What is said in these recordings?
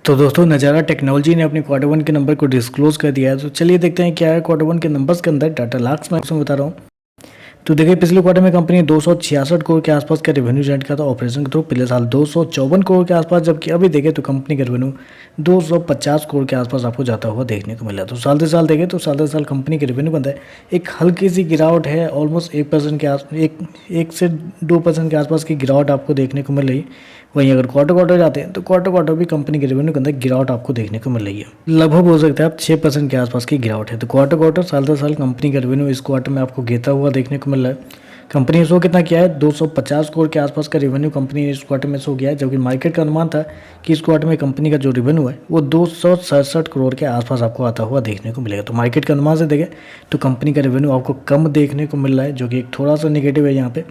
तो दोस्तों नज़ारा टेक्नोलॉजी ने अपने क्वार्टर वन के नंबर को डिस्क्लोज कर दिया है। तो चलिए देखते हैं क्या है क्वार्टर वन के नंबर्स के अंदर डाटा लाख्स में बता रहा हूँ। तो देखिए पिछले क्वार्टर में कंपनी 266 करोड़ के आसपास का रेवेन्यू जनरेट किया था ऑपरेशन के थ्रू पिछले साल 254 करोड़ के आसपास, जबकि अभी देखें तो कंपनी का रेवेन्यू 250 करोड़ के आसपास आपको जाता हुआ देखने को मिला। तो साल से साल देखें तो साल से साल कंपनी के रेवेन्यू के अंदर एक हल्की सी गिरावट है, ऑलमोस्ट 1% के आस 1 से 2% के आसपास की गिरावट आपको देखने को मिल रही। वहीं अगर क्वार्टर जाते हैं तो क्वार्टर भी कंपनी के रेवेन्यू के अंदर गिरावट आपको देखने को मिल रही है। लगभग हो सकता है आप 6% के आसपास की गिरावट है। तो क्वार्टर साल से साल कंपनी का रेवेन्यू इस क्वार्टर में आपको गिरता हुआ देखने को मिल रहा है। कंपनी ने शो कितना किया है, 250 करोड़ के आसपास का रेवेन्यू कंपनी ने इस क्वार्टर में शो किया है, जबकि मार्केट का अनुमान था कि इस क्वार्टर में कंपनी का जो रेवेन्यू है वो 267 करोड़ के आसपास आपको आता हुआ देखने को मिलेगा। तो मार्केट के अनुमान से देखें तो कंपनी का रेवेन्यू आपको कम देखने को मिल रहा है, जो कि एक थोड़ा सा निगेटिव है। यहाँ पे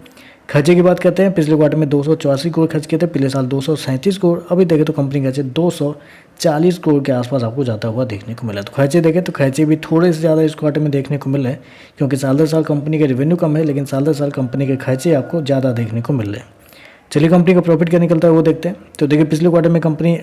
खर्चे की बात करते हैं, पिछले क्वार्टर में 284 करोड़ खर्च किए थे, पिछले साल 237 करोड़, अभी देखें तो कंपनी खर्चे 240 करोड़ के आसपास आपको जाता हुआ देखने को मिला। तो खर्चे देखें तो खर्चे भी थोड़े से ज़्यादा इस क्वार्टर में देखने को मिल रहे हैं, क्योंकि साल दर साल कंपनी का रेवेन्यू कम है लेकिन साल दर साल कंपनी के खर्चे आपको ज़्यादा देखने को मिल रहे हैं। चलिए कंपनी का प्रॉफिट क्या निकलता है वो देखते हैं। तो देखिए पिछले क्वार्टर में कंपनी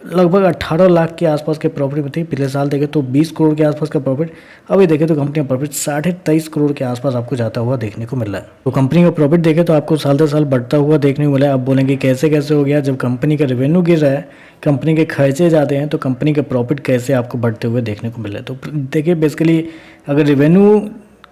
लगभग 18 लाख के आसपास के प्रॉफिट में थी, पिछले साल देखें तो 20 करोड़ के आसपास का प्रॉफिट, अभी देखें तो कंपनी का प्रॉफिट 23.5 करोड़ के आसपास आपको जाता हुआ देखने को मिल रहा है। तो कंपनी का प्रॉफिट देखें तो आपको साल दर साल बढ़ता हुआ देखने को मिला है। अब बोलेंगे कैसे हो गया, जब कंपनी का रेवेन्यू गिर रहा है, कंपनी के खर्चे जाते हैं, तो कंपनी का प्रॉफिट कैसे आपको बढ़ते हुए देखने को मिल रहा है। तो देखिए बेसिकली अगर रेवेन्यू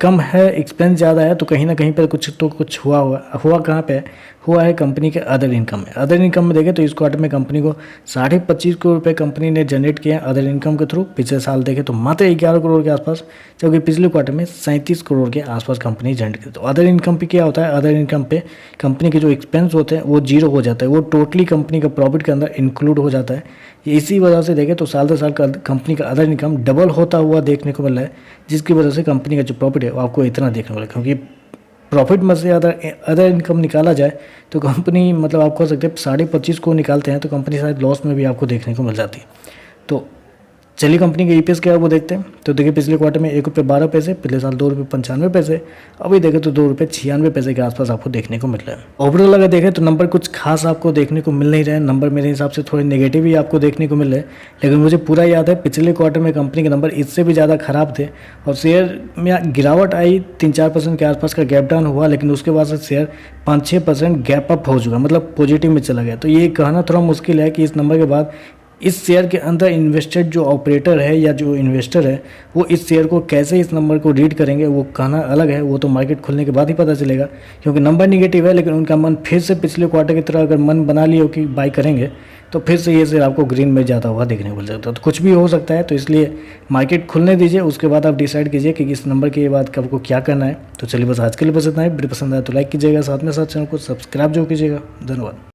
कम है, एक्सपेंस ज़्यादा है, तो कहीं ना कहीं पर कुछ हुआ कहाँ पे हुआ है, कंपनी के अदर इनकम में। अदर इनकम में देखें तो इस क्वार्टर में कंपनी को 25.5 करोड़ रुपये कंपनी ने जनरेट किए हैं अदर इनकम के थ्रू। पिछले साल देखें तो मात्र 11 करोड़ के आसपास, जबकि पिछले क्वार्टर में 37 करोड़ के आसपास कंपनी जनरेट की। तो अदर इनकम पे क्या होता है, अदर इनकम पे कंपनी के जो एक्सपेंस होते हैं वो जीरो हो जाता है, वो टोटली कंपनी का प्रॉफिट के अंदर इंक्लूड हो जाता है। इसी वजह से देखें तो साल दर साल कंपनी का अदर इनकम डबल होता हुआ देखने को मिल रहा है, जिसकी वजह से कंपनी का जो प्रॉफिट है वो आपको इतना देखने को मिला। क्योंकि प्रॉफिट में से अदर इनकम निकाला जाए तो कंपनी मतलब आप कह सकते हैं 25.5 को निकालते हैं तो कंपनी शायद लॉस में भी आपको देखने को मिल जाती है। तो चलिए कंपनी का ईपीएस क्या है वो देखते हैं। तो देखिए पिछले क्वार्टर में ₹1.12, पिछले साल ₹2.95, अभी देखें तो ₹2.96 के आसपास आपको देखने को मिल रहा है। ओवरऑल अगर देखें तो नंबर कुछ खास आपको देखने को मिल नहीं रहे हैं, नंबर मेरे हिसाब से थोड़े नेगेटिव ही आपको देखने को मिल रहे हैं। लेकिन मुझे पूरा याद है पिछले क्वार्टर में कंपनी के नंबर इससे भी ज़्यादा खराब थे और शेयर में गिरावट आई, 3-4% के आसपास का गैप डाउन हुआ, लेकिन उसके बाद से शेयर 5-6% गैप अप हो चुका, मतलब पॉजिटिव में चला गया। तो ये कहना थोड़ा मुश्किल है कि इस नंबर के बाद इस शेयर के अंदर इन्वेस्टेड जो ऑपरेटर है या जो इन्वेस्टर है वो इस शेयर को कैसे इस नंबर को रीड करेंगे वो कहना अलग है, वो तो मार्केट खुलने के बाद ही पता चलेगा। क्योंकि नंबर निगेटिव है लेकिन उनका मन फिर से पिछले क्वार्टर की तरह अगर मन बना लिया हो कि बाई करेंगे तो फिर से ये शेयर आपको ग्रीन में जाता हुआ देखने को मिल सकता है। तो कुछ भी हो सकता है, तो इसलिए मार्केट खुलने दीजिए, उसके बाद आप डिसाइड कीजिए कि इस नंबर के बाद आपको क्या करना है। तो चलिए बस आज के लिए बस इतना ही। वीडियो पसंद आया तो लाइक कीजिएगा, साथ में साथ चैनल को सब्सक्राइब जो कीजिएगा। धन्यवाद।